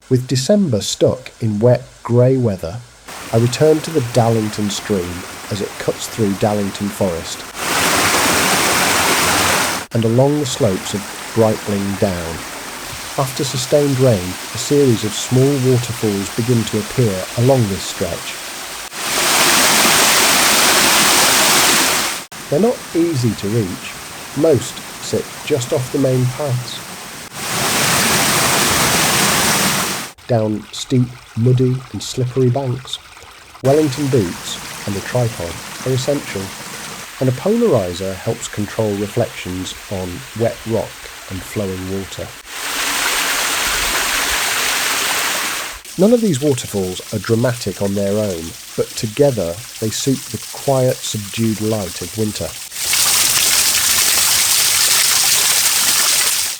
With December stuck in wet, grey weather, I returned to the Dallington stream as it cuts through Dallington Forest and along the slopes of Brightling Down. After sustained rain, a series of small waterfalls begin to appear along this stretch. They're not easy to reach. Most sit just off the main paths. Down steep, muddy and slippery banks. Wellington boots and a tripod are essential, and a polariser helps control reflections on wet rock and flowing water. None of these waterfalls are dramatic on their own, but together they suit the quiet, subdued light of winter.